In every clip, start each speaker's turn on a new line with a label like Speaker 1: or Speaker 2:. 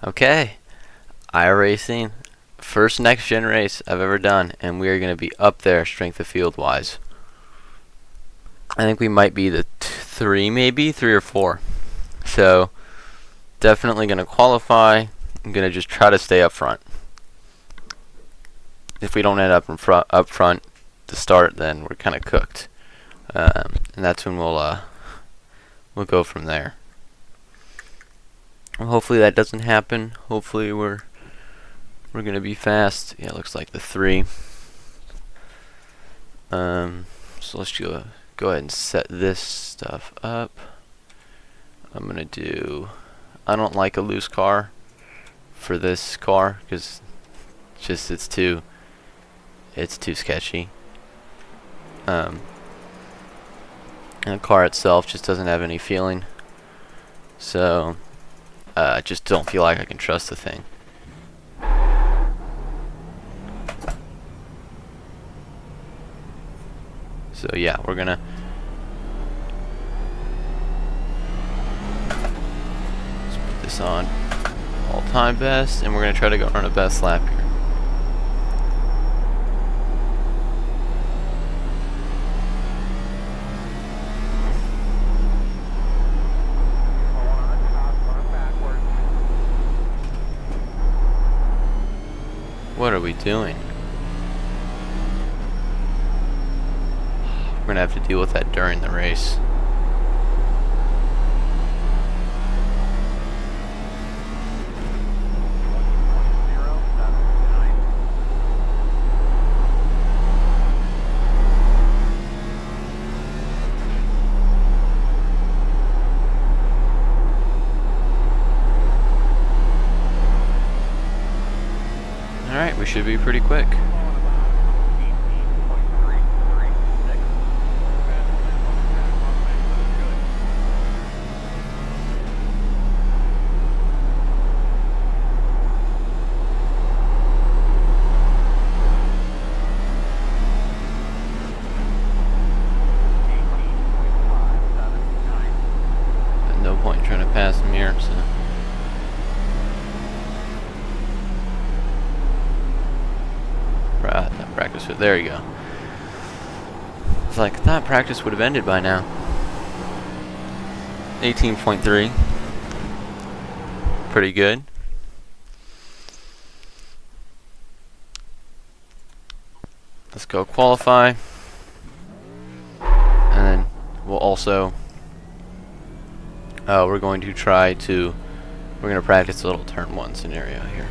Speaker 1: Okay, iRacing, first next gen race I've ever done, and we are going to be up there strength of field wise. I think we might be the three or four. So definitely going to qualify. I'm going to just try to stay up front. If we don't end up up front to start, then we're kind of cooked, and that's when we'll go from there. Hopefully that doesn't happen. Hopefully we're gonna be fast. Yeah, it looks like the 3. So let's go ahead and set this stuff up. I'm gonna do. I don't like a loose car for this car because it's too sketchy. And the car itself just doesn't have any feeling. So I just don't feel like I can trust the thing. So yeah, we're gonna let's put this on all-time best, and we're gonna try to go run a best lap here. What are we doing? We're gonna have to deal with that during the race. Alright, we should be pretty quick. No point in trying to pass him here, so. That practice, there you go. It's like, that practice would have ended by now. 18.3. Pretty good. Let's go qualify. And then we'll also we're going to practice a little turn 1 scenario here.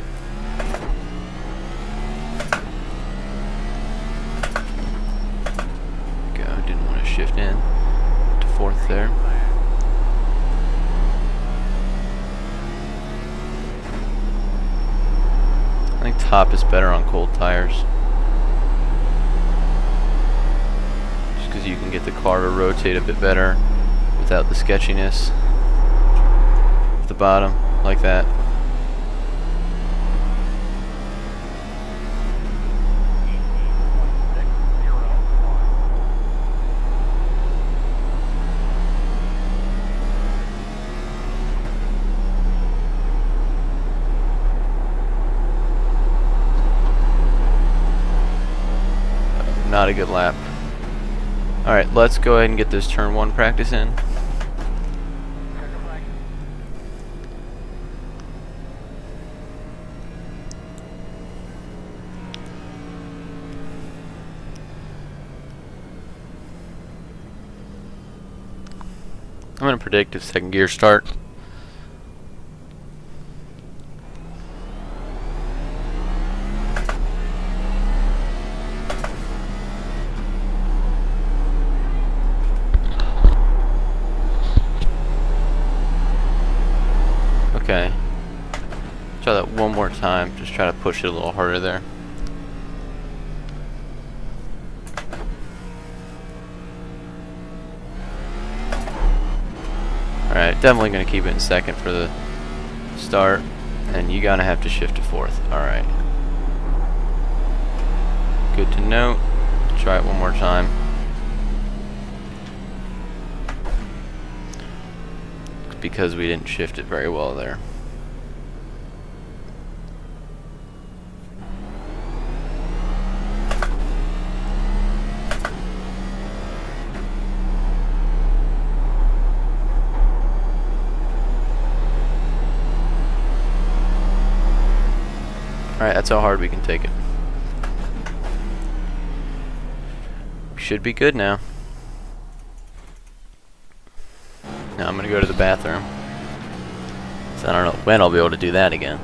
Speaker 1: Didn't want to shift in to 4th there. I think top is better on cold tires, just because you can get the car to rotate a bit better without the sketchiness of the bottom like that. Not a good lap. Alright, let's go ahead and get this turn 1 practice in. I'm going to predict a 2nd gear start. Okay. Try that one more time. Just try to push it a little harder there. Alright, definitely going to keep it in 2nd for the start. And you're going to have to shift to 4th. Alright. Good to note. Try it one more time. Because we didn't shift it very well there. Alright, that's how hard we can take it. Should be good now. Now I'm gonna go to the bathroom. So I don't know when I'll be able to do that again.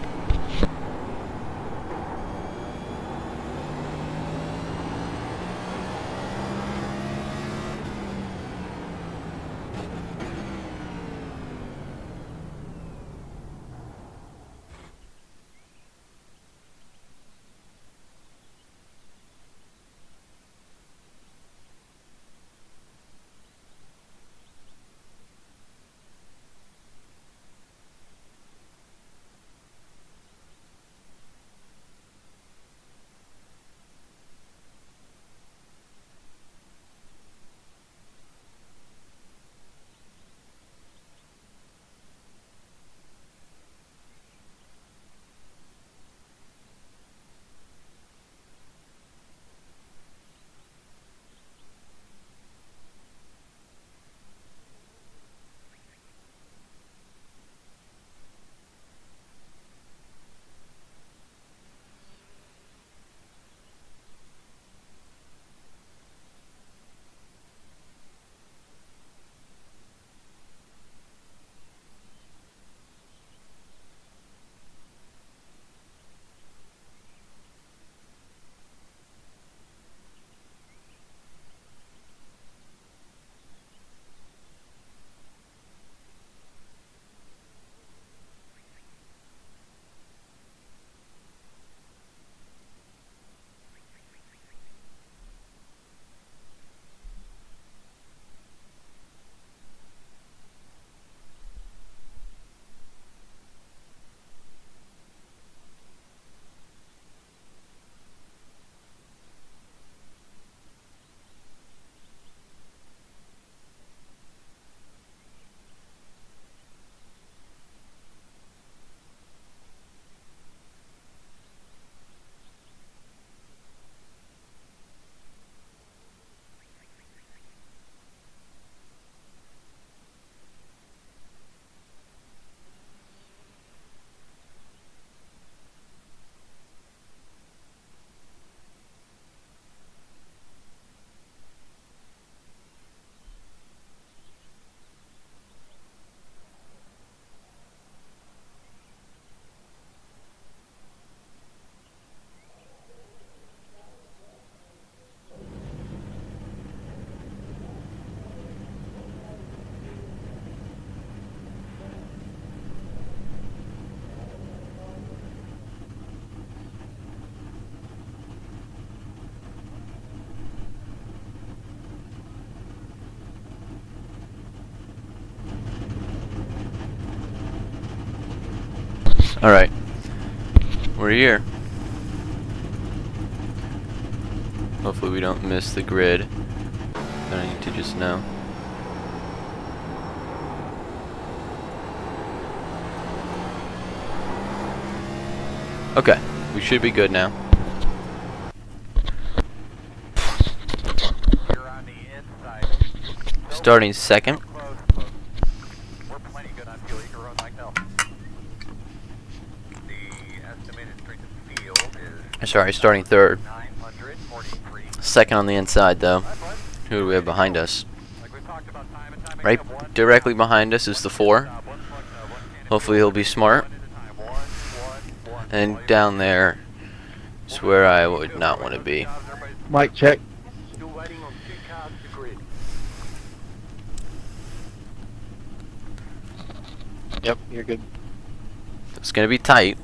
Speaker 1: Alright. We're here. Hopefully we don't miss the grid. I need to just know. Okay, we should be good now. Starting second. Sorry, starting third. Second on the inside, though. Who do we have behind us? Right directly behind us is the 4. Hopefully he'll be smart. And down there is where I would not want to be.
Speaker 2: Mic check. Yep, you're good.
Speaker 1: It's going to be tight.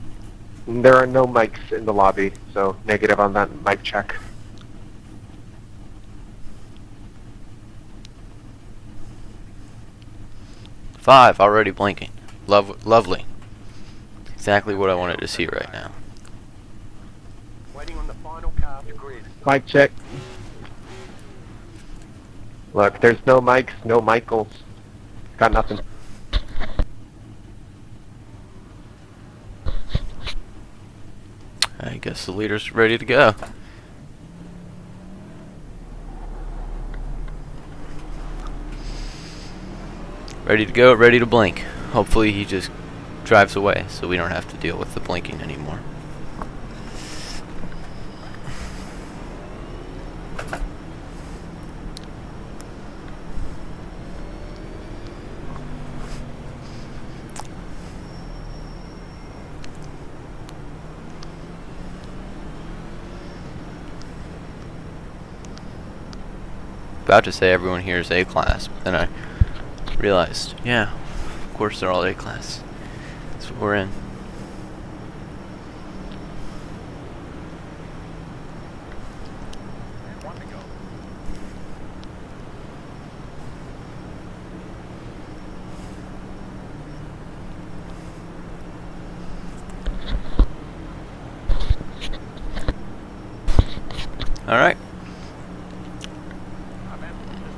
Speaker 2: There are no mics in the lobby, so negative on that mic check.
Speaker 1: Five, already blinking. Lovely. Exactly what I wanted to see right now.
Speaker 3: Waiting on the final car to grid.
Speaker 2: Mic check. Look, there's no mics, no Michaels. Got nothing.
Speaker 1: I guess the leader's ready to go. Ready to go, ready to blink. Hopefully he just drives away so we don't have to deal with the blinking anymore. about to say everyone here is A class, but then I realized, yeah, of course they're all A class. That's what we're in. Alright.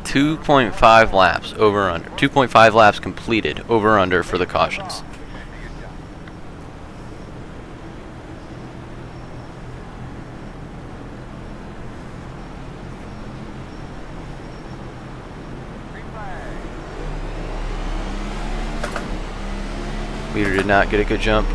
Speaker 1: 2.5 laps over under. 2.5 laps completed over under for the cautions. Leader did not get a good jump.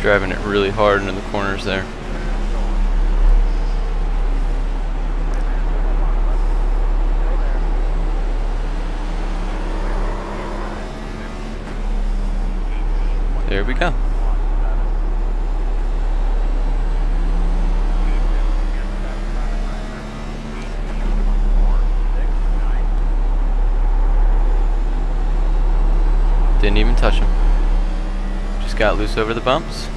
Speaker 1: Driving it really hard into the corners there. There we go. Didn't even touch him. Just got loose over the bumps.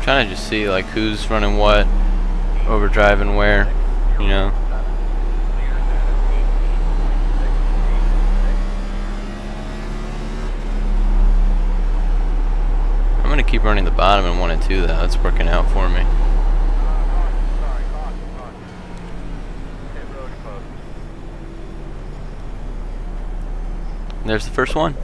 Speaker 1: Trying to just see like who's running what, overdriving where, you know. I'm gonna keep running the bottom in 1 and 2 though. That's working out for me. And there's the first one.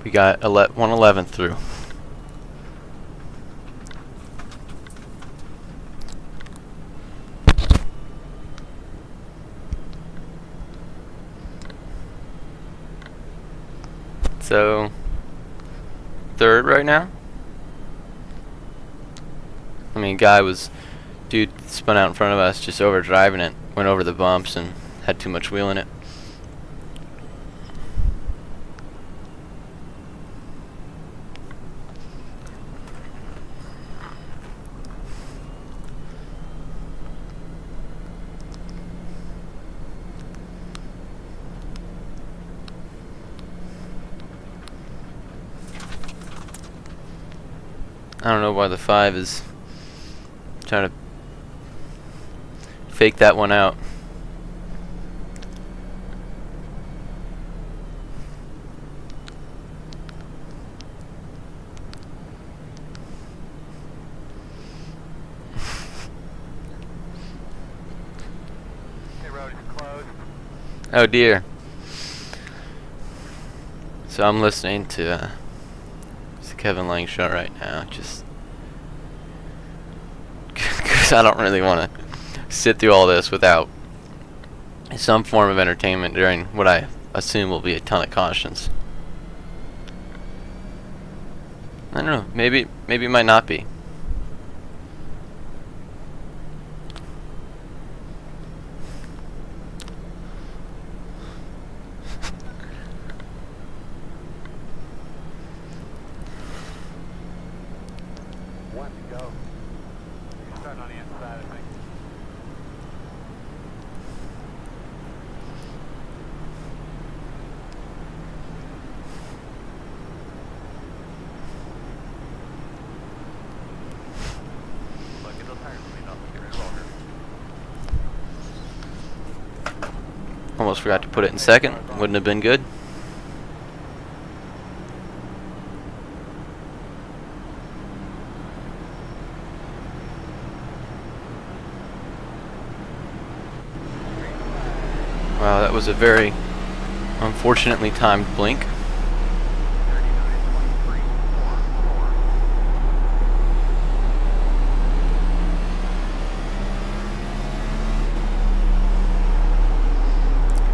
Speaker 1: We got 111th through. So, third right now. I mean, dude spun out in front of us, just overdriving it, went over the bumps and had too much wheel in it. I don't know why the 5 is trying to fake that one out. Oh dear. So I'm listening to Kevin Lang show right now, just because I don't really want to sit through all this without some form of entertainment during what I assume will be a ton of cautions. I don't know, maybe it might not be. Almost forgot to put it in second. Wouldn't have been good. Wow, that was a very unfortunately timed blink.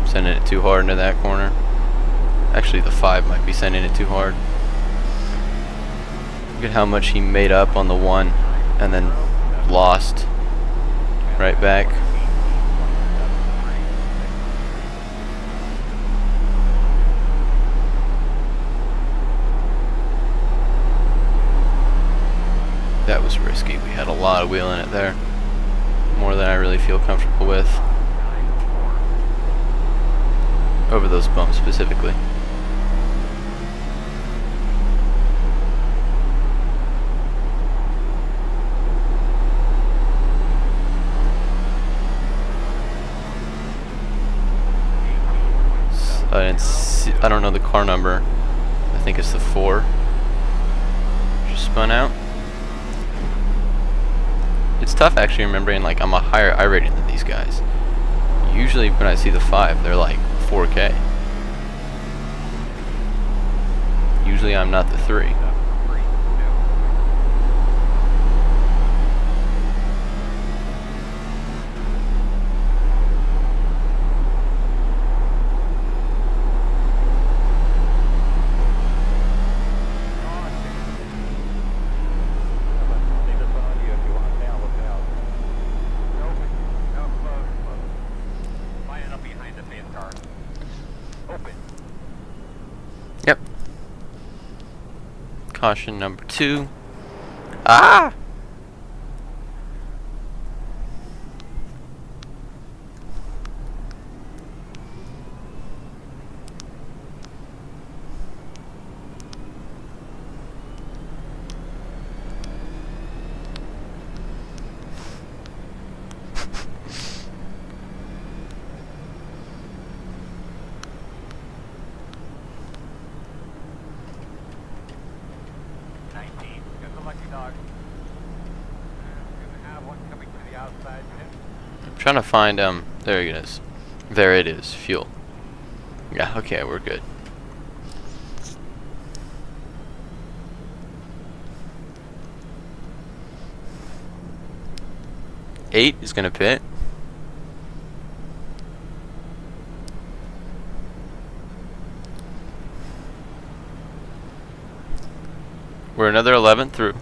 Speaker 1: Sending it too hard into that corner. Actually, the 5 might be sending it too hard. Look at how much he made up on the 1 and then lost right back. That was risky. We had a lot of wheel in it there. More than I really feel comfortable with. Over those bumps specifically. I don't know the car number. I think it's the 4. Just spun out. It's tough actually remembering like I'm a higher iRating than these guys. Usually when I see the 5, they're like 4K. Usually I'm not the 3. Yep. Caution number 2. Ah! I'm trying to find there it is. There it is, fuel. Yeah, okay, we're good. Eight is gonna pit. We're another 11 through.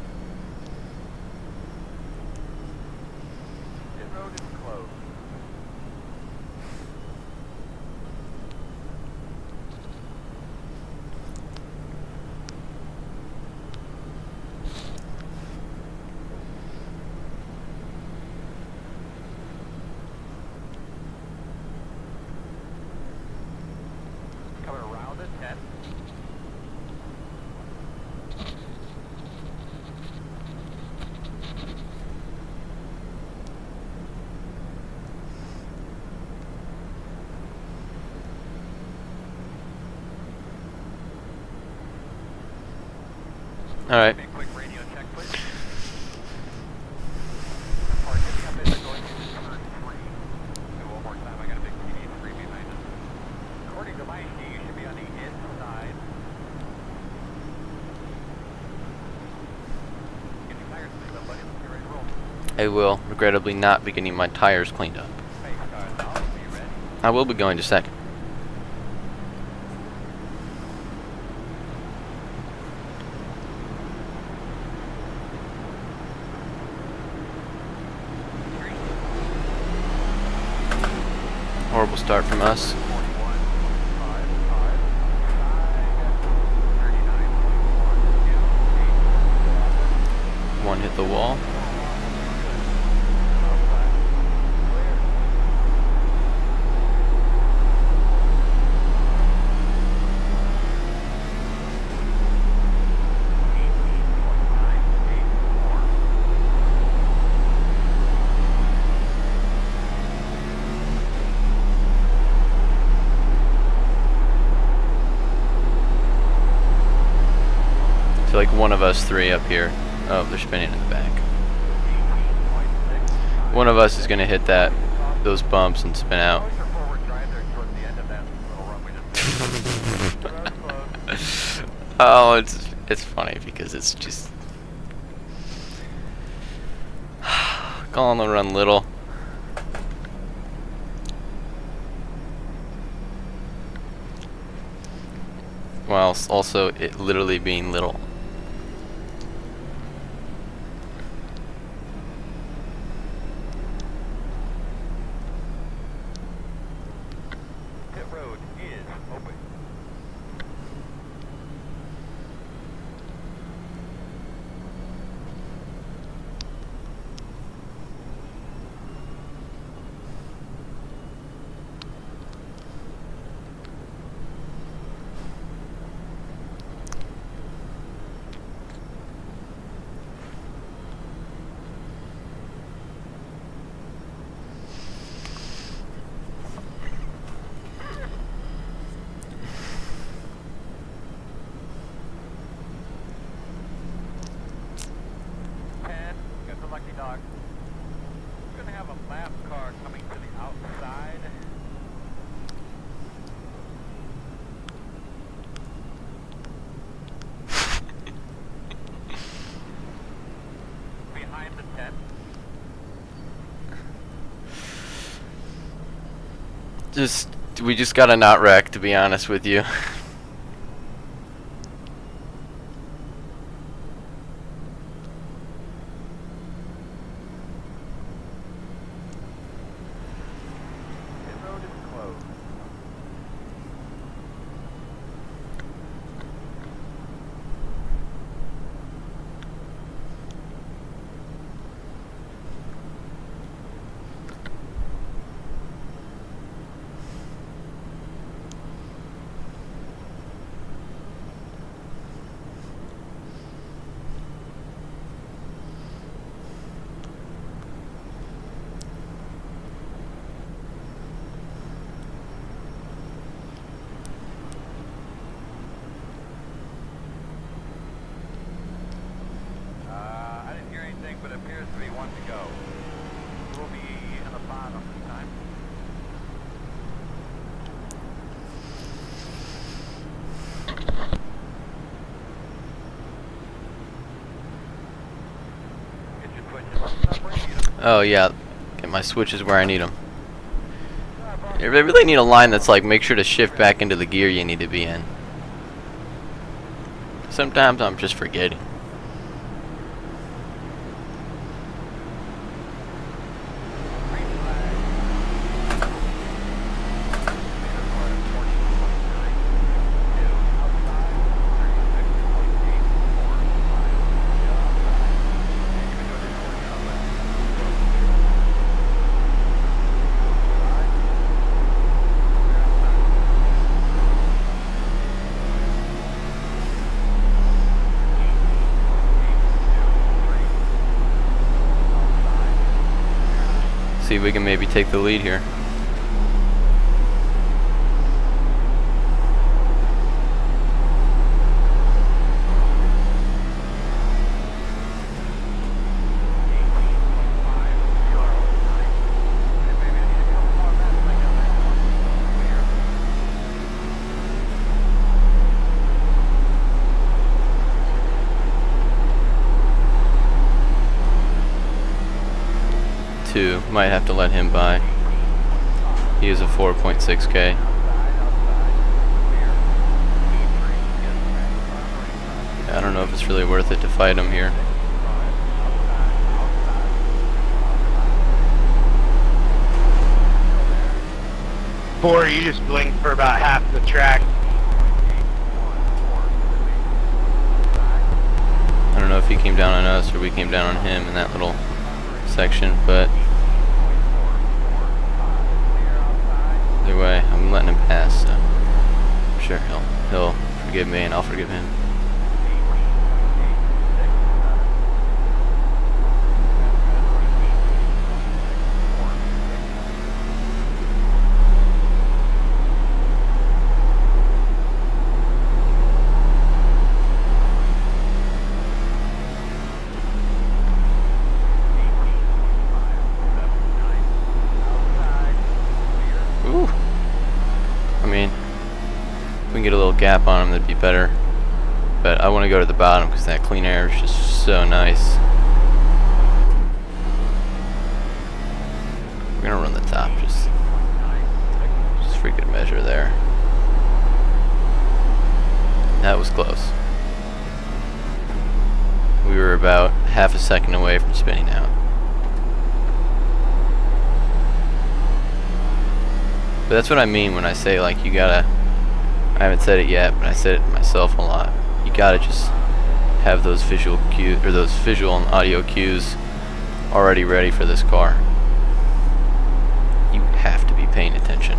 Speaker 1: All right. I will regrettably not be getting my tires cleaned up. I will be going to second. Horrible start from us. One hit the wall. like one of us three up here. Oh, they're spinning in the back. One of us is gonna hit those bumps and spin out.
Speaker 3: Closer forward drive there towards the end of that little run we just did. Close.
Speaker 1: Oh, it's funny because it's just calling the run little. While also it literally being little.
Speaker 3: Pit road is open. Got the lucky dog. We're gonna have a lap car coming to the outside. Behind the tent.
Speaker 1: We just got a not wreck, to be honest with you.
Speaker 3: Pit road is closed. I didn't hear anything, but it appears to be one to go. We'll be in the bottom this time. Get your switches up where you need 'em.
Speaker 1: Oh yeah, get my switches where I need them. They really need a line that's like, make sure to shift back into the gear you need to be in. Sometimes I'm just forgetting.
Speaker 3: Green flag. Leader car at 14.9. Two outside. 36.84. 5. Still outside. And you're going to do this one outside.
Speaker 1: See if we can maybe take the lead here. Two, might have to let him by. He is a 4.6K. I don't know if it's really worth it to fight him here.
Speaker 2: Or you just blinked for about half the track.
Speaker 1: I don't know if he came down on us or we came down on him in that little section, but either way, I'm letting him pass, so I'm sure he'll forgive me and I'll forgive him. can get a little gap on them, that'd be better. But I want to go to the bottom because that clean air is just so nice. We're gonna run the top just for good measure there. That was close. We were about half a second away from spinning out. But that's what I mean when I say, like, you gotta, I haven't said it yet, but I said it myself a lot. You gotta just have those visual cues, or those visual and audio cues already ready for this car. You have to be paying attention.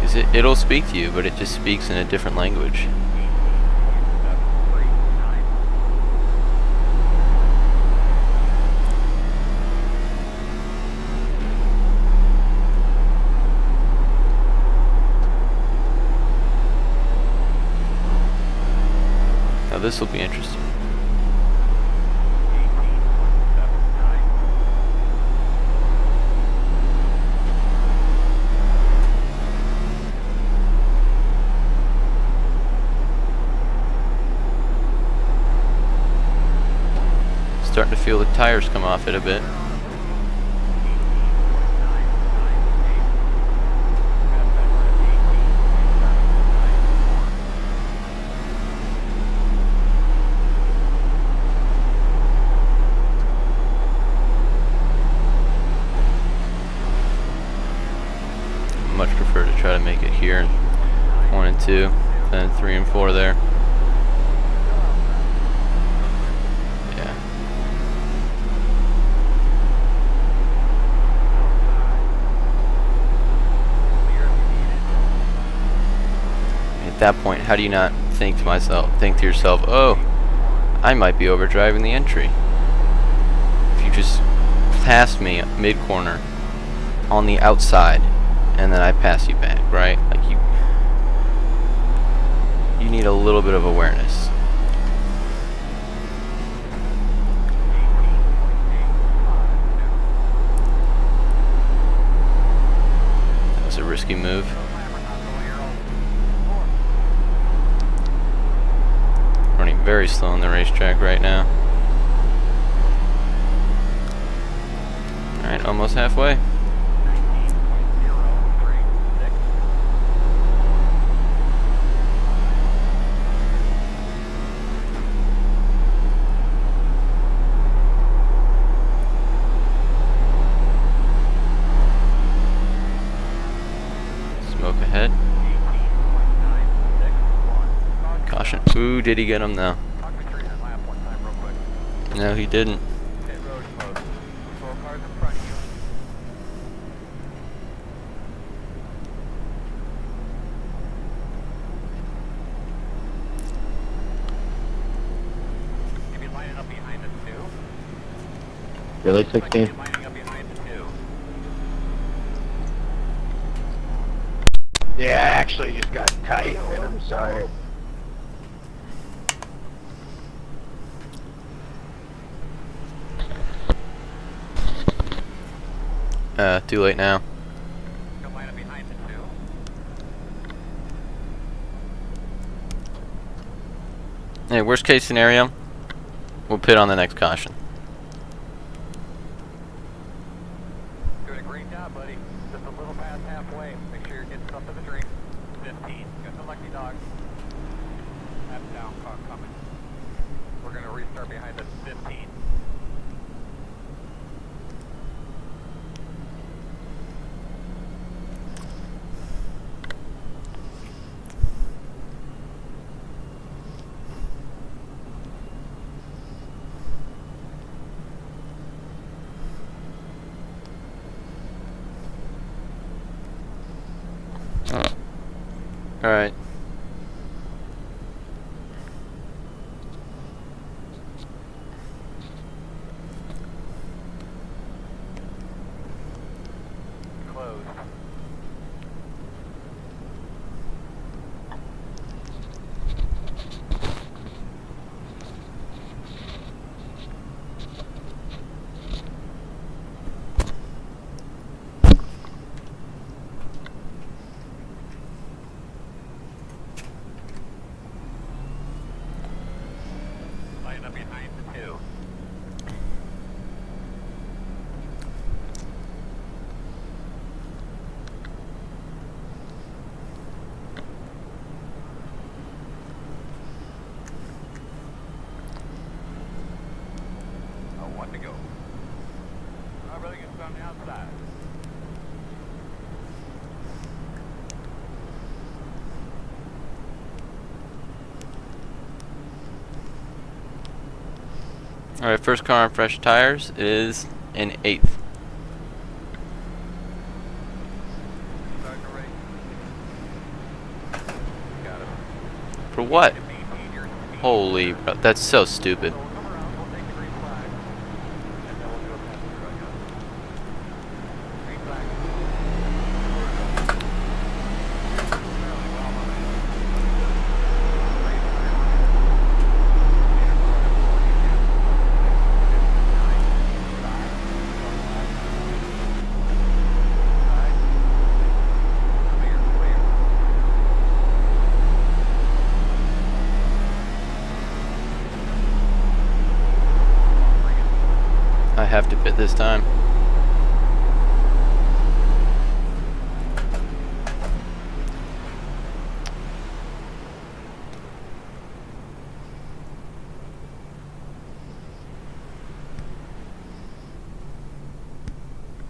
Speaker 1: Because it'll speak to you, but it just speaks in a different language. Now this will be interesting. Starting to feel the tires come off it a bit. Much prefer to try to make it here, 1 and 2, then 3 and 4 there. Yeah. At that point, how do you not think to yourself, oh, I might be overdriving the entry? If you just passed me mid-corner on the outside, and then I pass you back, right? Like you need a little bit of awareness. That was a risky move. Running very slow on the racetrack right now. Alright, almost halfway. Smoke ahead. Caution. Ooh, did he get him though? No, he didn't.
Speaker 2: Really, 16? Yeah, actually just got tight, man. I'm sorry.
Speaker 1: Too late now. Hey, worst case scenario, we'll pit on the next caution.
Speaker 3: Doing a great job, buddy. Just a little past halfway. Make sure you're getting something to drink. 15. Got the lucky dog. That's down car coming. We're gonna restart behind us. 15.
Speaker 1: Alright.
Speaker 3: Closed.
Speaker 1: Alright, first car on fresh tires is in 8th.
Speaker 3: Starting to race. Got it.
Speaker 1: For what?
Speaker 3: To maintain your speed.
Speaker 1: Holy, bro, that's so stupid.
Speaker 3: So we'll come around, we'll take the green flag, and then we'll do a pass through, I guess. Green flag. Fairly well, my man. Green flag. Leader for running 42. 59. Side. Side. Clear, clear. Bring it.
Speaker 1: I have to pit this time.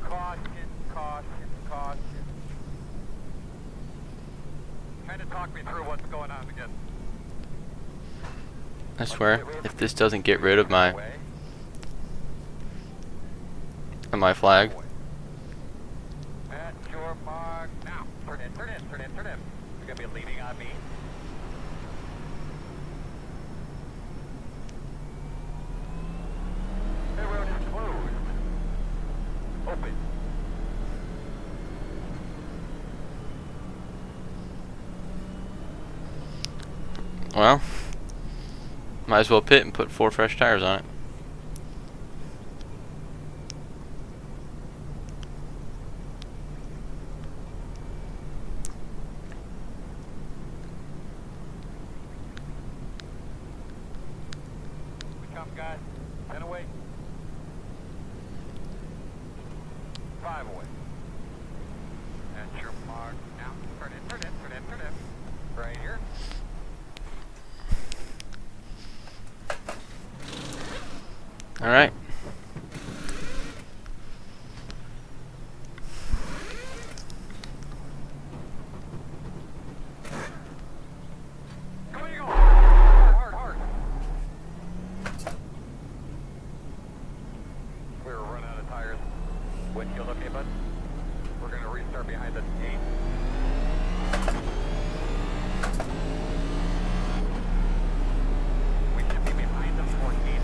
Speaker 3: Caution, caution, caution. Kind of talk me through what's going on again.
Speaker 1: I swear, if this doesn't get rid of my flag,
Speaker 3: At your mark now. Turn in, turn in, turn in, turn in. You're gonna be leaning on me. The road is closed. Open.
Speaker 1: well, might as well pit and put 4 fresh tires on it.
Speaker 3: We come, guys. 10 away. 5 away. At your mark now. Turn in, turn in, turn in, turn in. Right here.
Speaker 1: Alright.
Speaker 3: Come on, you go. Hard, hard, hard. We were running out of tires. Windshield okay, bud? We're gonna restart behind the gate. We should be behind the 14.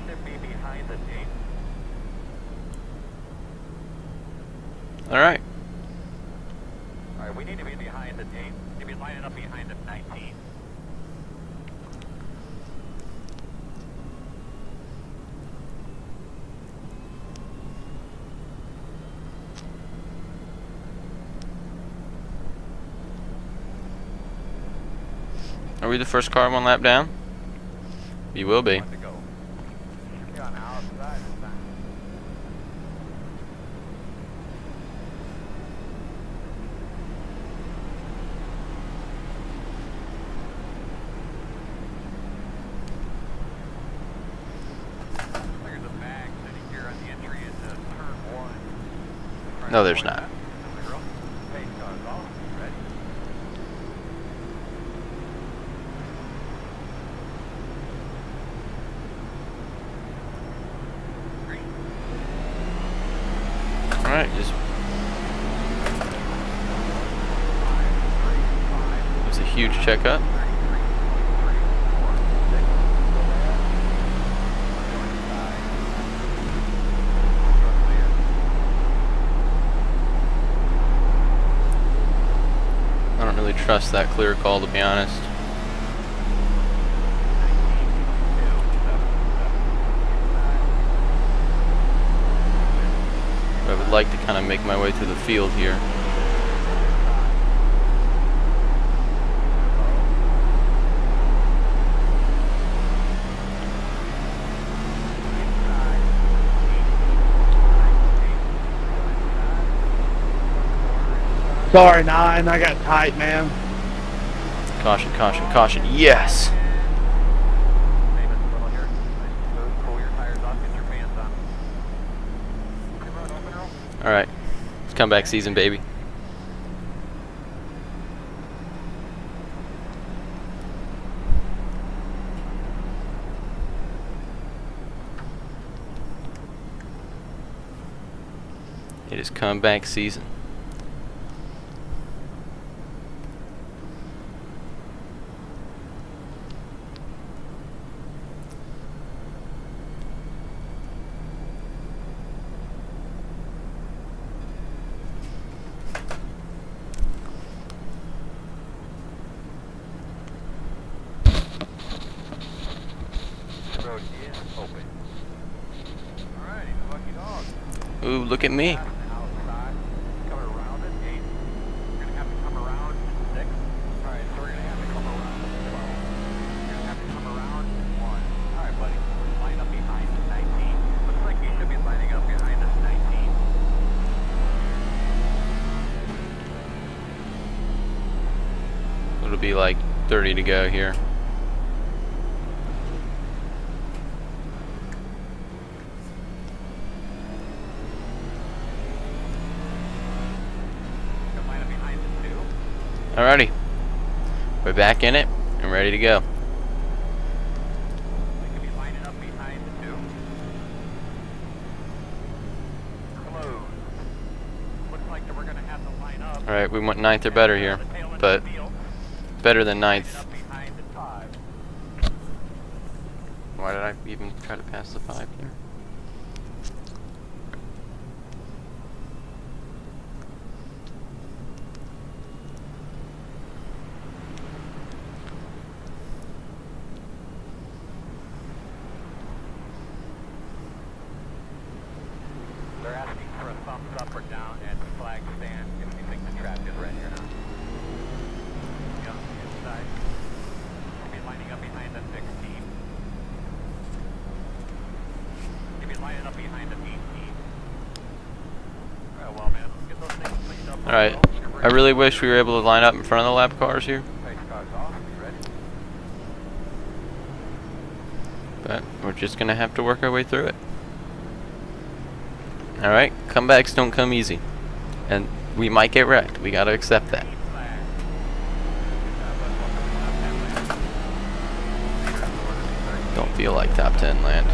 Speaker 3: Should be behind the gate.
Speaker 1: Alright.
Speaker 3: Alright, we need to be behind the 8. We need to be lining up behind the 19.
Speaker 1: Are we the first car 1 lap down? You will be.
Speaker 3: Want to go. Should be on the outside this time. There's a bag sitting here on the entry into turn 1.
Speaker 1: No, there's not.
Speaker 3: Hey, cars off. Ready? Green.
Speaker 1: Alright, just it was a huge checkup. I don't really trust that clear call, to be honest. But I would like to kind of make my way through the field here.
Speaker 4: Sorry, 9. I got tight, man.
Speaker 1: Caution, caution, caution. Yes! Alright. It's comeback season, baby. It is comeback season.
Speaker 3: The road is open. Alrighty, lucky dog.
Speaker 1: Ooh, look at me.
Speaker 3: Outside, coming around at 8. We're gonna have to come around at 6. Alright, so we're gonna have to come around at 12. We're gonna have to come around at 1. Alright, buddy, line up behind the 19. Looks like you should be lining up behind this 19.
Speaker 1: It'll be like 30 to go here.
Speaker 3: Gonna line up behind the 2.
Speaker 1: Alrighty. We're back in it and ready to go.
Speaker 3: They could be lining up behind the 2. Close. Looks like that we're gonna have to line up.
Speaker 1: Alright, we went 9th or better here, but better than 9th.
Speaker 3: Up behind the 5.
Speaker 1: Why did I even try to pass the 5 here?
Speaker 3: They're asking for a thumbs up or down at the flag stand if you think the track is ready or not. Yep, inside. We'll be lining up behind the 16. You'll be lining up behind the 18. Oh, well, man, get those things cleaned up.
Speaker 1: Alright, I really wish we were able to line up in front of the lap cars here,
Speaker 3: Race cars off. You ready?
Speaker 1: but we're just gonna have to work our way through it. Alright, comebacks don't come easy, and we might get wrecked. We gotta accept that.
Speaker 3: Flag.
Speaker 1: Don't feel like top 10 land.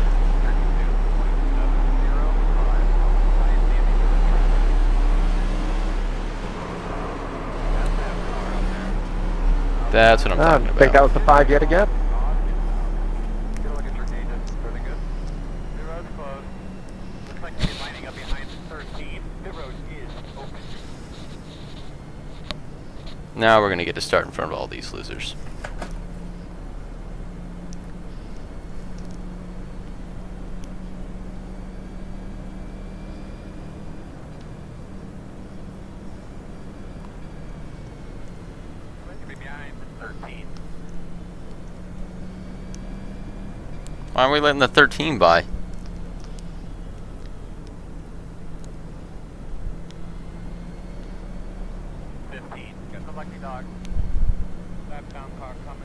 Speaker 1: That's what I'm talking
Speaker 2: I think that
Speaker 1: about.
Speaker 2: was the 5 yet again.
Speaker 3: Get a look at your data. Really good. The road's closed. Looks like you're lining up behind 13. The road is open.
Speaker 1: Now we're gonna get to start in front of all these losers.
Speaker 3: You'll be behind 13.
Speaker 1: Why are we letting the 13 by?
Speaker 3: 15. Got the lucky dog. Lap down car coming.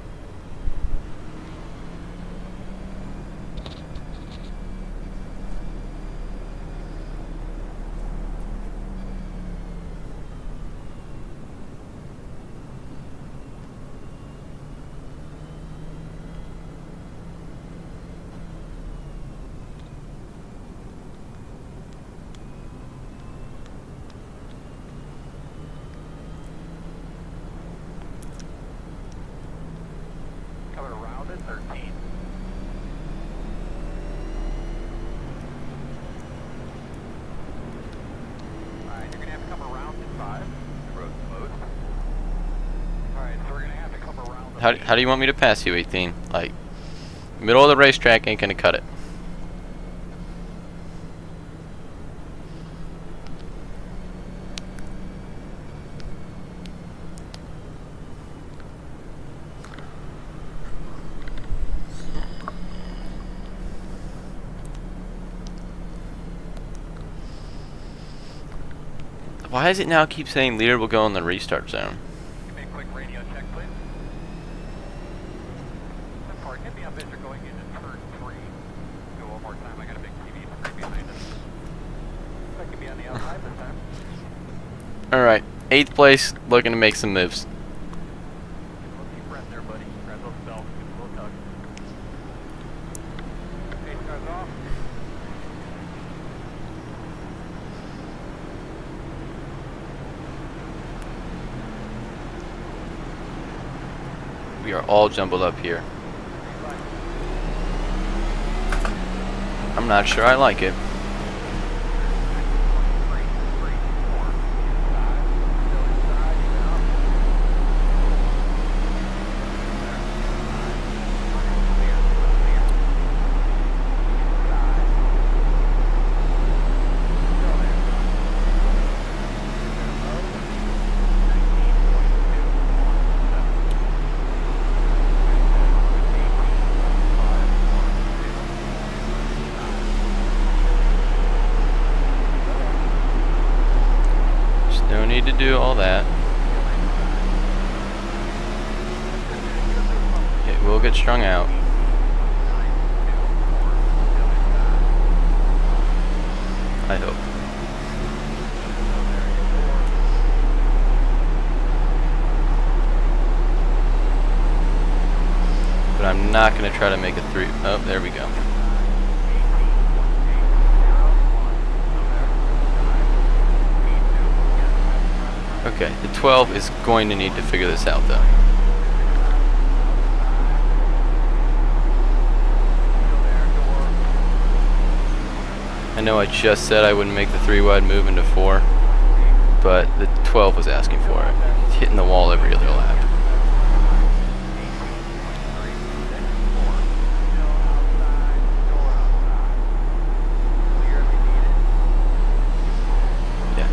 Speaker 3: Coming around at 13. Alright, you're gonna have to come around at 5. The road's closed. Alright, so we're gonna have to come around the
Speaker 1: How do you want me to pass you, 18? Like, middle of the racetrack ain't gonna cut it. Why does it now keep saying leader will go in the restart zone?
Speaker 3: Give me a quick radio check, please. Park, hit me up as you're going into turn 3. Go one more time. I got a big TV screen behind us. I could be on the outside this time.
Speaker 1: Alright, 8th place, looking to make some moves.
Speaker 3: Give a little deep breath there, buddy. Grab those belts. Give a little tug. Pace cars off.
Speaker 1: We are all jumbled up here. I'm not sure I like it. No need to do all that. It will get strung out. I hope. But I'm not going to try to make a 3. Oh, there we go. Okay, the 12 is going to need to figure this out though. I know I just said I wouldn't make the 3 wide move into 4, but the 12 was asking for it. It's hitting the wall every other lap. Yeah,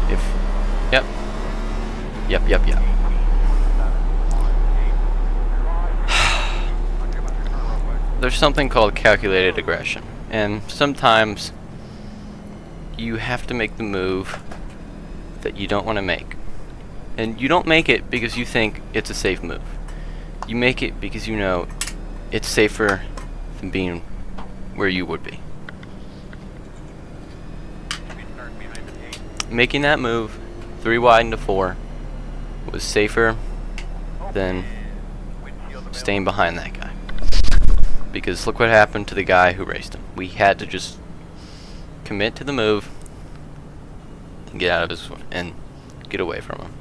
Speaker 1: Yep. There's something called calculated aggression, and sometimes you have to make the move that you don't want to make. And you don't make it because you think it's a safe move. You make it because you know it's safer than being where you would be. Making that move 3 wide into 4 was safer than staying behind that guy. Because look what happened to the guy who raced him. We had to just commit to the move and get out of his and get away from him.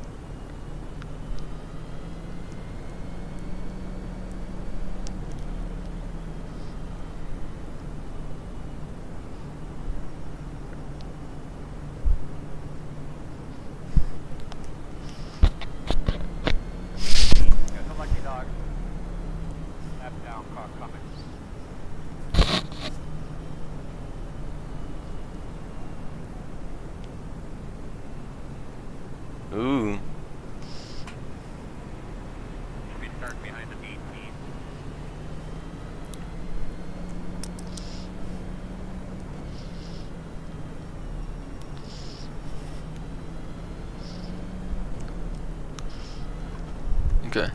Speaker 1: Ooh.
Speaker 3: Should be starting behind the 18.
Speaker 1: Okay.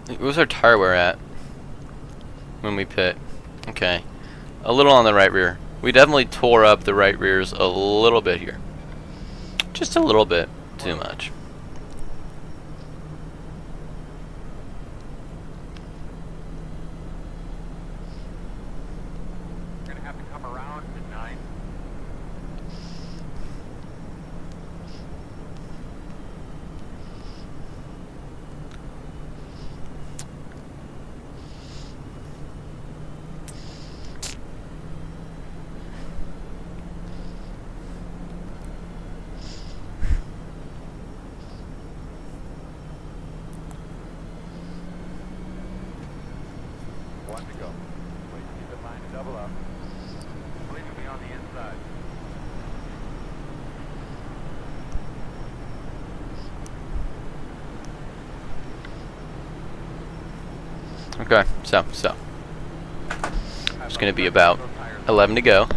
Speaker 1: What was our tire wear at when we pit? Okay. A little on the right rear. We definitely tore up the right rears a little bit here. Just a little bit too much.
Speaker 3: We're gonna have to come around to 9. One to go. Wait, keep in mind to double up. I believe you'll be on the inside.
Speaker 1: Okay, so it's going to be about 11 to go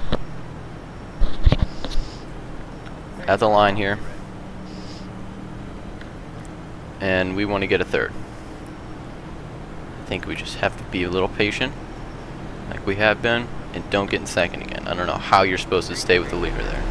Speaker 1: at the line here, and we want to get a 3rd. I think we just have to be a little patient, like we have been, and don't get in 2nd again. I don't know how you're supposed to stay with the leader there.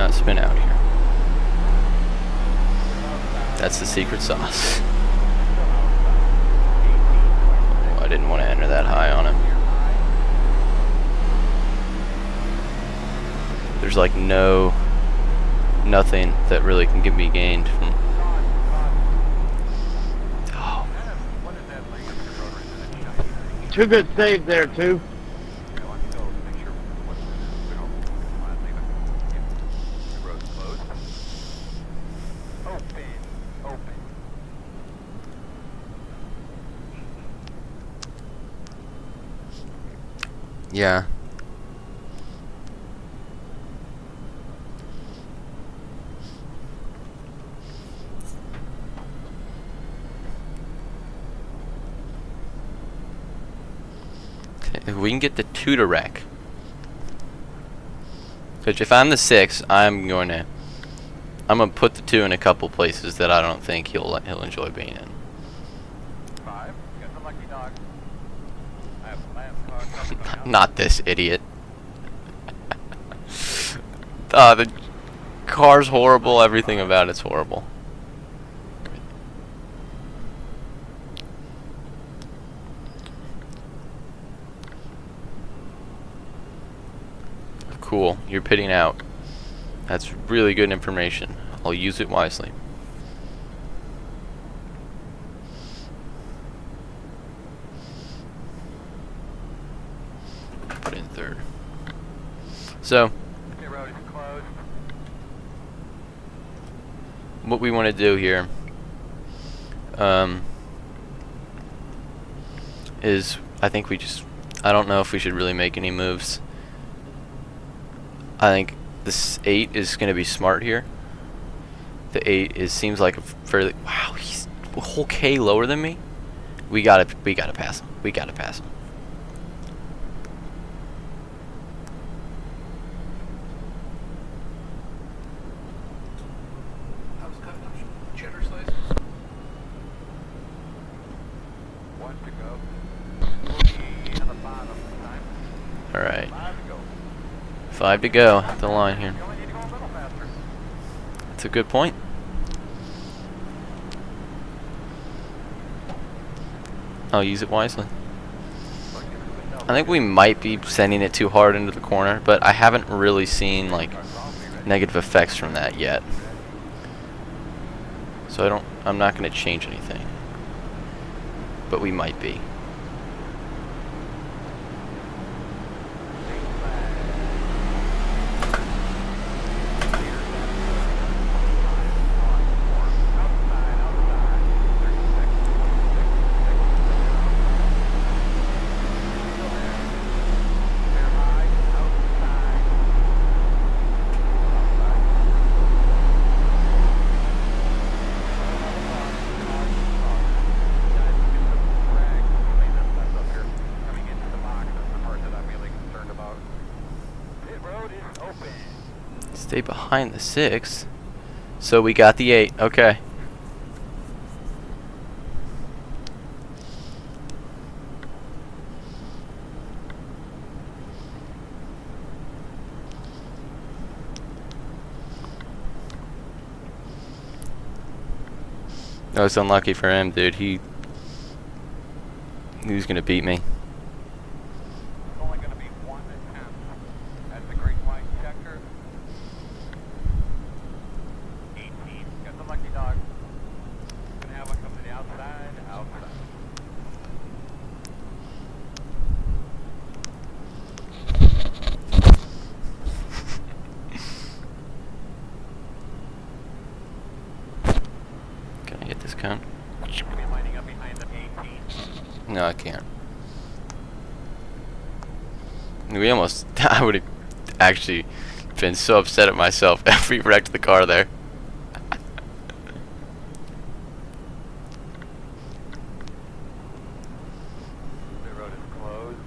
Speaker 1: not spin out here. That's the secret sauce. Oh, I didn't want to enter that high on him. There's like nothing that really can get me gained from. Oh.
Speaker 4: Two good saves there, too.
Speaker 1: Yeah. If we can get the 2 to wreck. Because if I'm the 6, I'm gonna put the 2 in a couple places that I don't think he'll enjoy being in.
Speaker 3: 5, got the lucky dog. I have a lamb car coming out.
Speaker 1: Not this idiot. The car's horrible, everything about it's horrible. Cool, you're pitting out. That's really good information. I'll use it wisely. Put in 3rd. So,
Speaker 3: The road is closed.
Speaker 1: what we want to do here is, I think I don't know if we should really make any moves. I think this 8 is going to be smart here. The 8 seems like a fairly, wow, he's a whole K lower than me. We gotta pass him. We gotta pass him.
Speaker 5: I was cutting up cheddar slices.
Speaker 3: 1 to go. 48 on the bottom time.
Speaker 1: All right,
Speaker 3: 5 to go.
Speaker 1: 5 to go at the line here.
Speaker 3: You only need to go a little faster.
Speaker 1: That's a good point. I'll use it wisely. I think we might be sending it too hard into the corner, but I haven't really seen like negative effects from that yet. So I'm not going to change anything. But we might be. Stay behind the 6. So we got the 8. Okay. That was unlucky for him, dude. He was gonna beat me.
Speaker 3: It's only going to be 1 attempt at the green white checker. 18, got the lucky dog. Gonna have one come to the outside, outside.
Speaker 1: Can I get this cone?
Speaker 3: You're gonna be lining up behind the 18.
Speaker 1: No, I can't. We almost, I would have actually been so upset at myself if we wrecked the car there.
Speaker 3: The road is closed.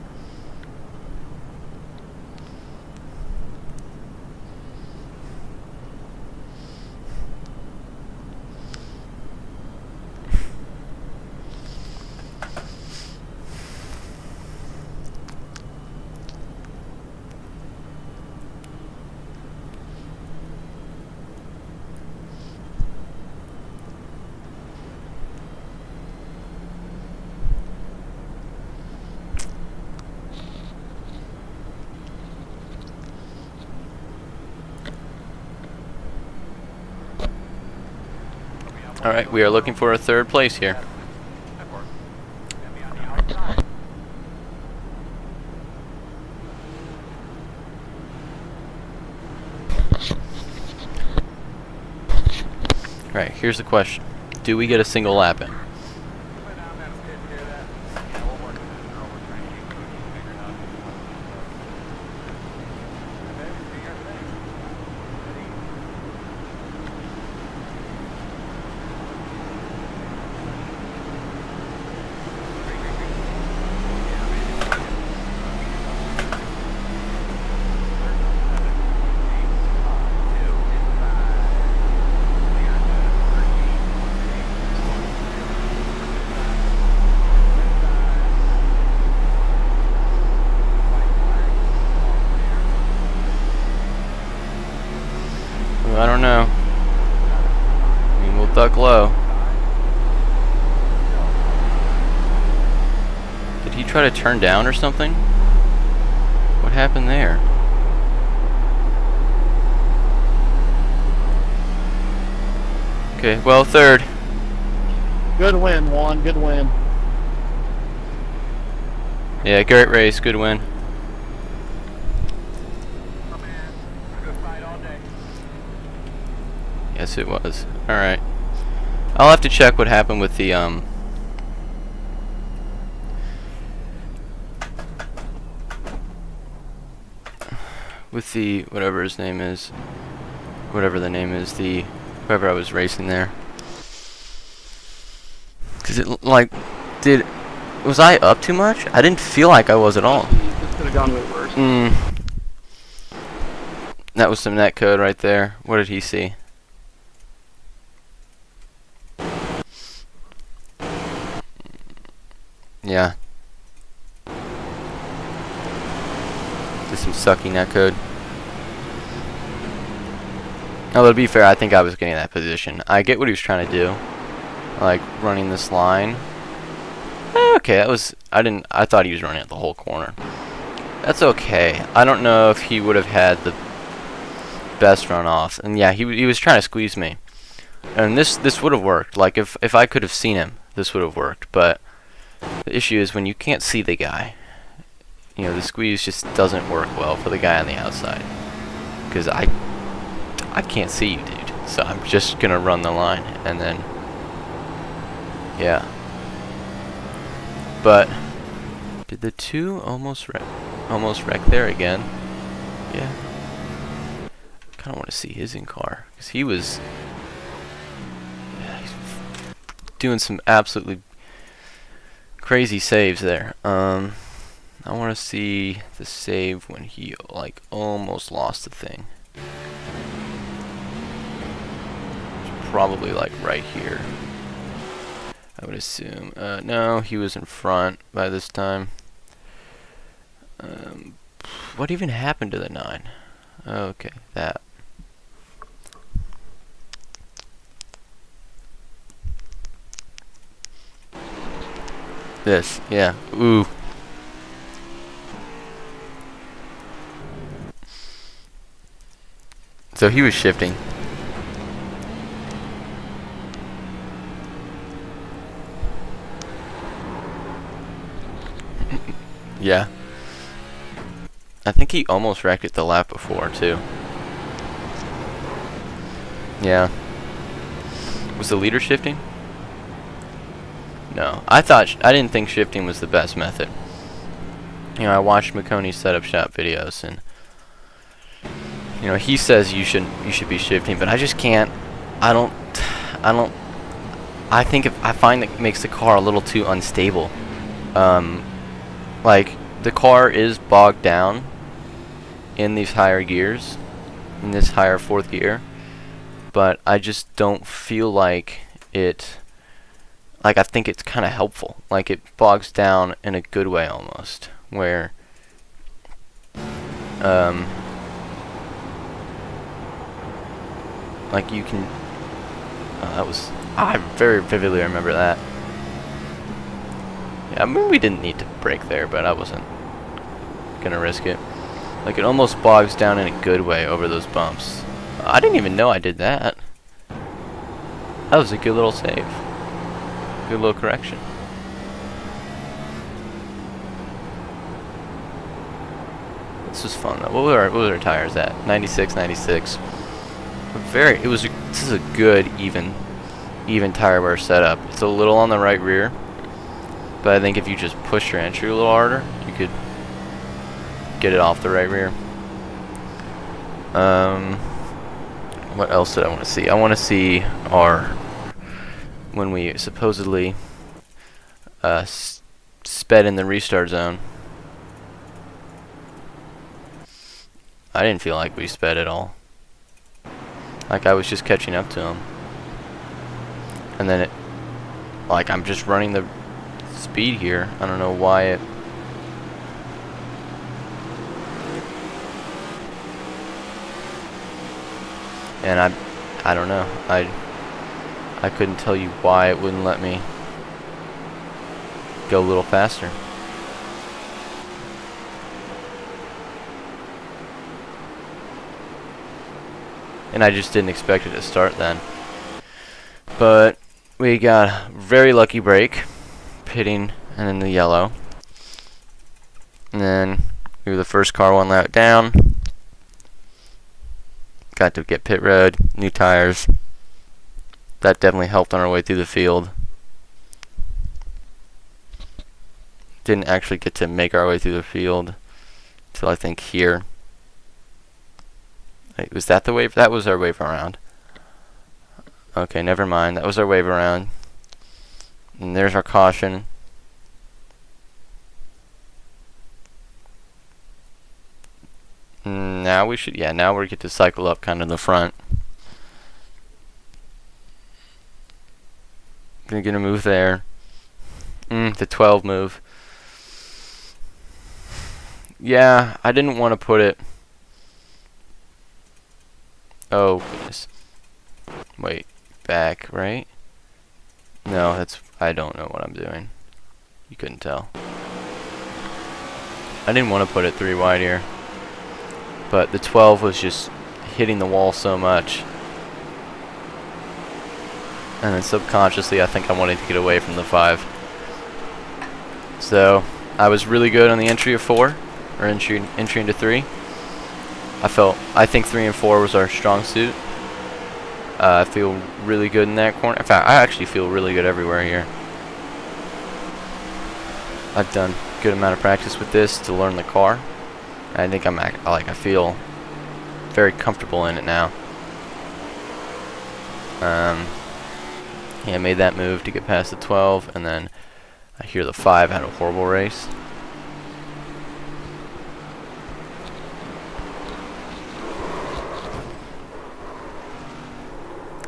Speaker 1: Alright, we are looking for a third place here.
Speaker 3: That works. Gonna be on the outside.
Speaker 1: Alright, here's the question. Do we get a single lap in?
Speaker 3: Put down that skid here that. Yeah, we'll work on that. We're trying to keep cooking, figuring out. Okay, do your thing. Ready?
Speaker 1: I don't know. I mean, we'll duck low. Did he try to turn down or something? What happened there? Okay, well, third.
Speaker 4: Good win, Juan. Good win.
Speaker 1: Yeah, great race, good win.
Speaker 3: Oh man, good fight all day.
Speaker 1: Yes, it was. Alright. I'll have to check what happened with the, whatever his name is. Whatever the name is, whoever I was racing there. Cause it, like, was I up too much? I didn't feel like I was at all.
Speaker 4: This could have gone way worse.
Speaker 1: That was some net code right there. What did he see? Yeah. Just some sucky net code. Now, to be fair, I think I was getting that position. I get what he was trying to do. Like, running this line. Okay, that was... I thought he was running it the whole corner. That's okay. I don't know if he would have had the best runoff. And yeah, he was trying to squeeze me. And this would have worked. Like, if I could have seen him, this would have worked. But the issue is when you can't see the guy, you know, the squeeze just doesn't work well for the guy on the outside. Because I can't see you, dude. So I'm just gonna run the line, and then, yeah. But did the two almost wreck there again? Yeah. Kind of want to see his in car, because he was he's doing some absolutely crazy saves there. I want to see the save when he like almost lost the thing. It's probably like right here, I would assume. No, he was in front by this time. What even happened to the 9? Okay, that. This, yeah. Ooh. So he was shifting. Yeah. I think he almost wrecked it the lap before, too. Yeah. Was the leader shifting? No. I didn't think shifting was the best method. You know, I watched McConey's setup shop videos, and you know, he says you should be shifting, but I just can't. I think I find that it makes the car a little too unstable. Like, the car is bogged down in these higher gears, in this higher fourth gear, but I just don't feel like it. Like, I think it's kind of helpful. Like, it bogs down in a good way almost, where like you can. I very vividly remember that. Yeah, I mean, we didn't need to brake there, but I wasn't gonna risk it. Like, it almost bogs down in a good way over those bumps. I didn't even know I did that. That was a good little save. Good little correction. This was fun though. What were our tires at? 96, 96. This is a good even tire wear setup. It's a little on the right rear, but I think if you just push your entry a little harder, you could get it off the right rear. What else did I want to see? I want to see when we supposedly sped in the restart zone. I didn't feel like we sped at all. Like I was just catching up to him. And then like I'm just running the speed here. I don't know why it... And I don't know. I couldn't tell you why it wouldn't let me go a little faster. And I just didn't expect it to start then. But we got a very lucky break, pitting and then the yellow. And then we were the first car one lap down. Got to get pit road, new tires. That definitely helped on our way through the field. Didn't actually get to make our way through the field until I think here. Wait, was that the wave? That was our wave around. Okay, never mind. That was our wave around. And there's our caution. Now we should, yeah, now we get to cycle up kind of the front. Gonna move there. The 12 move. Yeah, I didn't want to put it. Oh, goodness. Wait, back, right? No, I don't know what I'm doing. You couldn't tell. I didn't want to put it 3 wide here. But the 12 was just hitting the wall so much. And then subconsciously, I think I wanted to get away from the 5. So, I was really good on the entry of 4, or entry into 3. I think 3 and 4 was our strong suit. I feel really good in that corner. In fact, I actually feel really good everywhere here. I've done a good amount of practice with this to learn the car. I think I feel very comfortable in it now. Yeah, I made that move to get past the 12, and then I hear the 5 had a horrible race.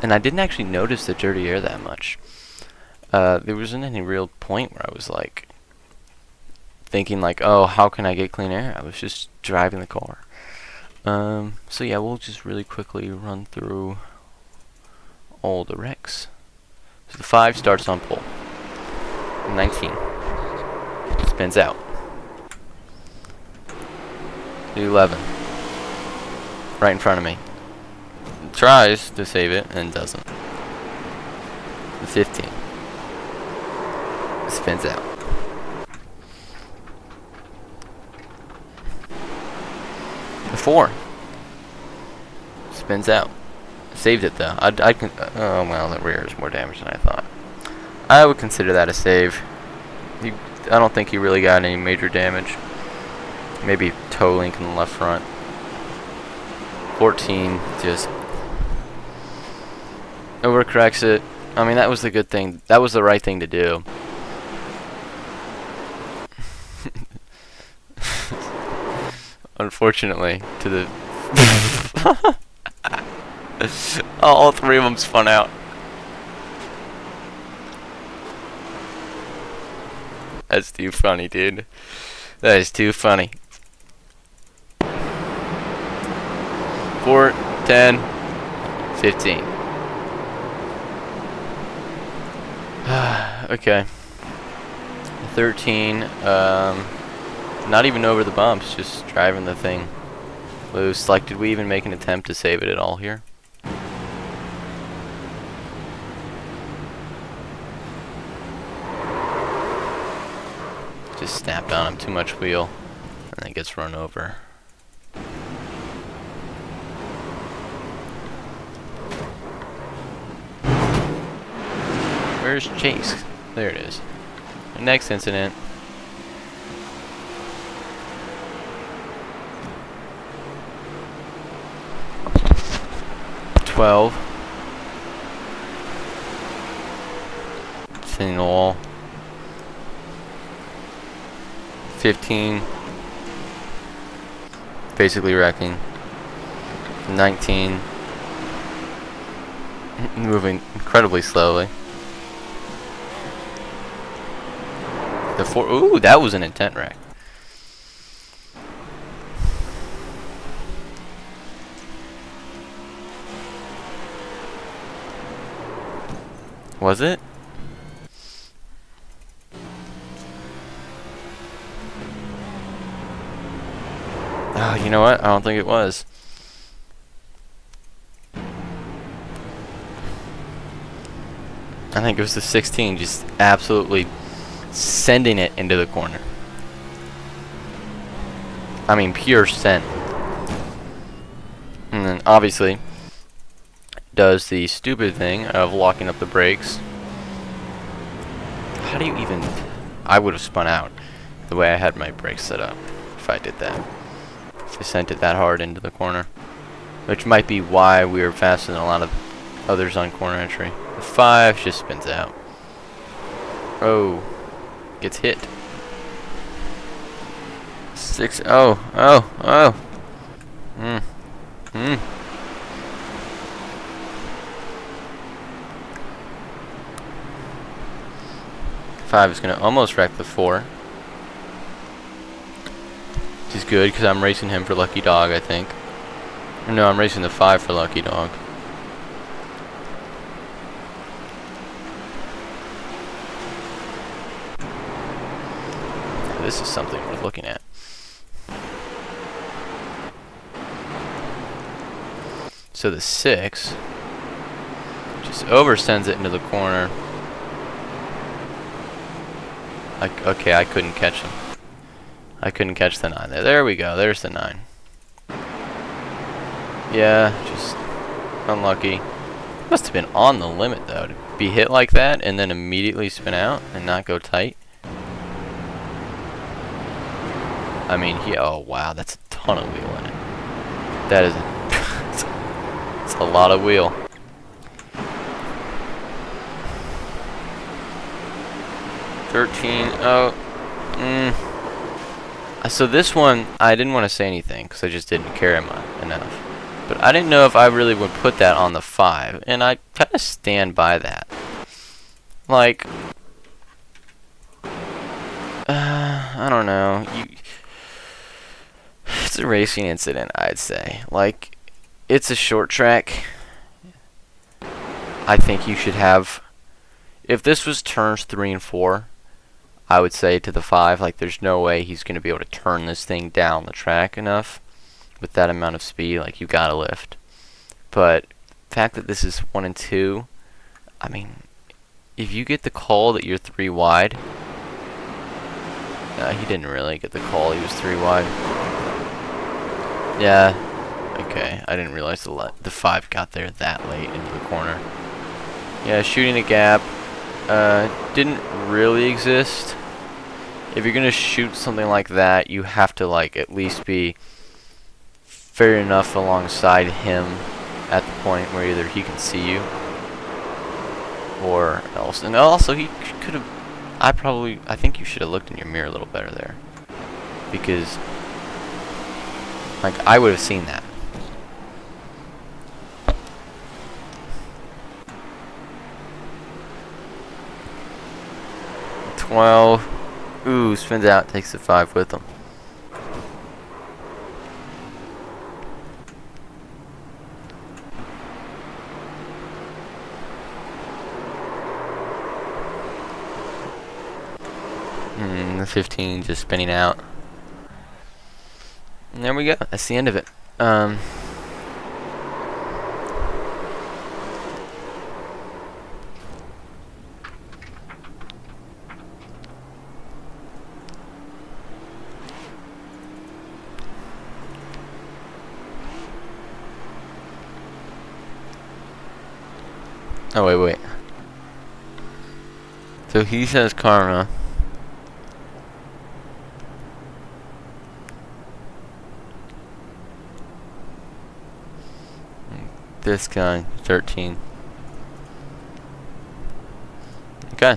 Speaker 1: And I didn't actually notice the dirty air that much. There wasn't any real point where I was like thinking like, oh, how can I get clean air? I was just driving the car. So yeah, we'll just really quickly run through all the wrecks. So the 5 starts on pole. 19 spins out. The 11 right in front of me. Tries to save it and doesn't. The 15 spins out. The 4 spins out. Saved it though. I can. Oh well, the rear is more damage than I thought. I would consider that a save. I don't think he really got any major damage. Maybe toe link in the left front. 14 just overcorrects it. I mean, that was the good thing. That was the right thing to do. Unfortunately, to the all 3 of them spun out. That's too funny, dude. That is too funny. 4, 10, 15. Okay. 13. Not even over the bumps, just driving the thing loose. Like, did we even make an attempt to save it at all here? Just snapped on him, too much wheel, and then gets run over. Where's Chase? There it is. The next incident. Hitting the wall. 15. Basically wrecking. 19. Moving incredibly slowly. The 4. Ooh, that was an intent wreck. Was it? Oh, you know what? I don't think it was. I think it was the 16, just absolutely sending it into the corner. I mean, pure send. And then, obviously, does the stupid thing of locking up the brakes. How do you even... I would have spun out the way I had my brakes set up if I did that. If I sent it that hard into the corner. Which might be why we were faster than a lot of others on corner entry. The 5 just spins out. Oh. Gets hit. 6. Oh. 5 is going to almost wreck the 4. Which is good because I'm racing him for Lucky Dog, I think. No, I'm racing the 5 for Lucky Dog. This is something worth looking at. So the 6 just oversends it into the corner. Okay, I couldn't catch him. I couldn't catch the 9 there. There we go. There's the 9. Yeah, just unlucky. Must have been on the limit though to be hit like that and then immediately spin out and not go tight. I mean, oh wow, that's a ton of wheel in it. That is it's a lot of wheel. So this one, I didn't want to say anything because I just didn't care enough. But I didn't know if I really would put that on the 5, and I kind of stand by that. Like, I don't know. It's a racing incident, I'd say. Like, it's a short track. I think you should have... If this was turns 3 and 4, I would say to the 5, like, there's no way he's going to be able to turn this thing down the track enough with that amount of speed. Like, you gotta lift. But the fact that this is 1 and 2, I mean, if you get the call that you're 3 wide... he didn't really get the call, he was 3 wide. Yeah, okay, I didn't realize the 5 got there that late into the corner. Yeah, shooting a gap didn't really exist. If you're gonna shoot something like that, you have to like at least be fair enough alongside him at the point where either he can see you or else. And also he could have... I think you should have looked in your mirror a little better there, because like I would have seen that. Ooh, spins out, takes the 5 with him. The 15 just spinning out. And there we go. That's the end of it. Oh, wait. So he says karma. This guy, 13. Okay.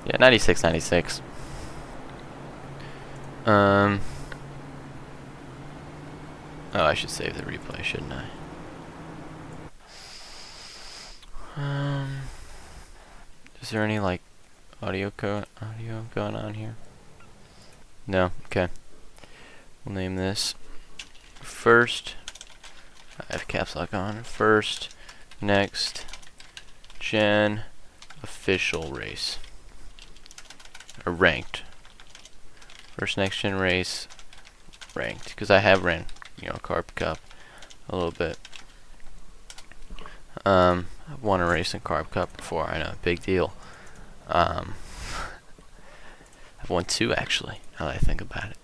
Speaker 1: Yeah, 96, 96. Oh, I should save the replay, shouldn't I? Is there any like audio going on here? No. Okay. We'll name this first. I have caps lock on. First, next, gen, official race, or ranked. First, next gen race, ranked, because I have ran, Carb Cup a little bit. I've won a race in Carb Cup before. I know, big deal. I've won 2 actually. Now that I think about it.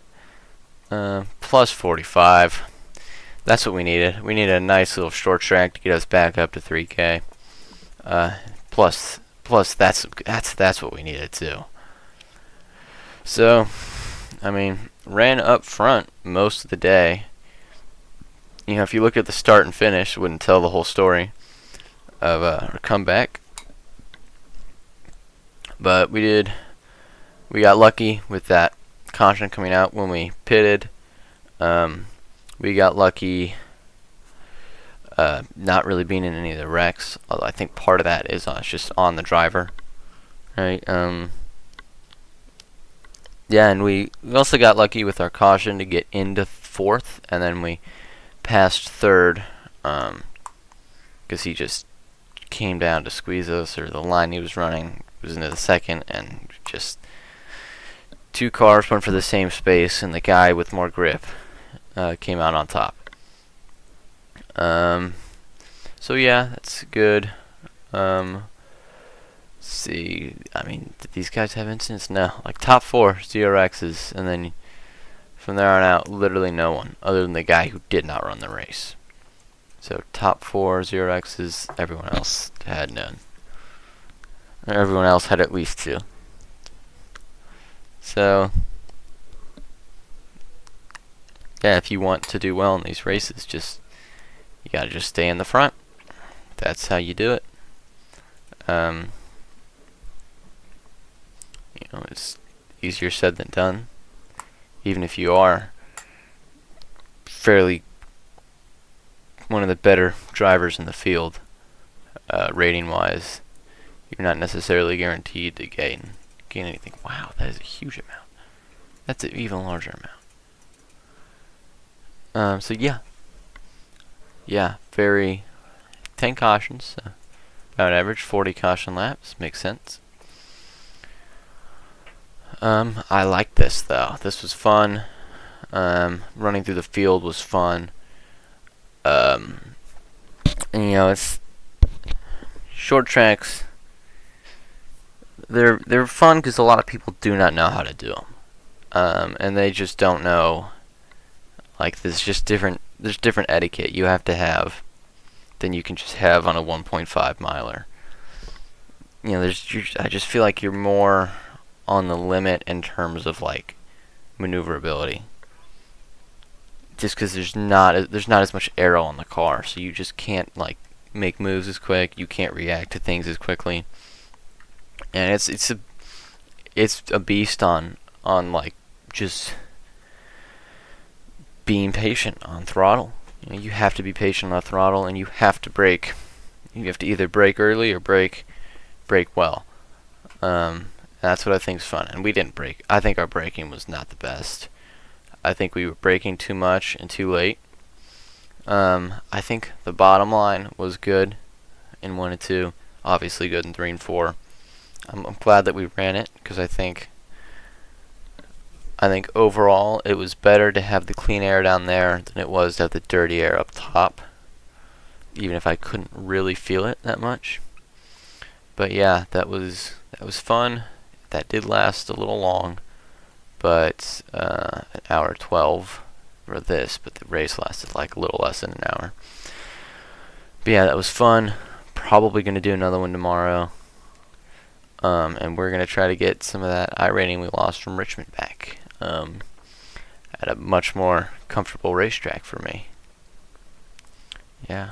Speaker 1: Plus 45. That's what we needed. We needed a nice little short track to get us back up to 3K. Plus that's what we needed too. So, I mean, ran up front most of the day. If you look at the start and finish, it wouldn't tell the whole story of our comeback. But we got lucky with that caution coming out when we pitted. We got lucky not really being in any of the wrecks, although I think part of that is just on the driver, right? Yeah, and we also got lucky with our caution to get into 4th, and then we passed 3rd because he just came down to squeeze us, or the line he was running was into the 2nd, and just 2 cars went for the same space, and the guy with more grip came out on top. So yeah, that's good. Let's see, I mean, did these guys have incidents? No, like top 4 ZRXs, and then from there on out, literally no one other than the guy who did not run the race. So top 4 ZRXs, everyone else had none. Everyone else had at least 2. So yeah, if you want to do well in these races, you gotta just stay in the front. That's how you do it. It's easier said than done. Even if you are fairly one of the better drivers in the field, rating-wise, you're not necessarily guaranteed to gain anything. Wow, that is a huge amount. That's an even larger amount. So yeah, 10 cautions, about average 40 caution laps, makes sense. I like this though. This was fun. Running through the field was fun. And it's short tracks. They're fun because a lot of people do not know how to do them, and they just don't know. Like there's different etiquette you have to have than you can just have on a 1.5 miler. I just feel like you're more on the limit in terms of like maneuverability. Just because there's not as much aero on the car, so you just can't like make moves as quick. You can't react to things as quickly, and it's a beast on like just being patient on throttle. You have to be patient on throttle, and you have to brake. You have to either brake early or brake well. That's what I think is fun. And we didn't brake. I think our braking was not the best. I think we were braking too much and too late. I think the bottom line was good in 1 and 2. Obviously good in 3 and 4. I'm glad that we ran it because I think overall it was better to have the clean air down there than it was to have the dirty air up top, even if I couldn't really feel it that much. But yeah, that was fun. That did last a little long, but an hour 12 for this, but the race lasted like a little less than an hour. But yeah, that was fun. probably going to do another one tomorrow. And we're going to try to get some of that iRating we lost from Richmond back at a much more comfortable racetrack for me. Yeah.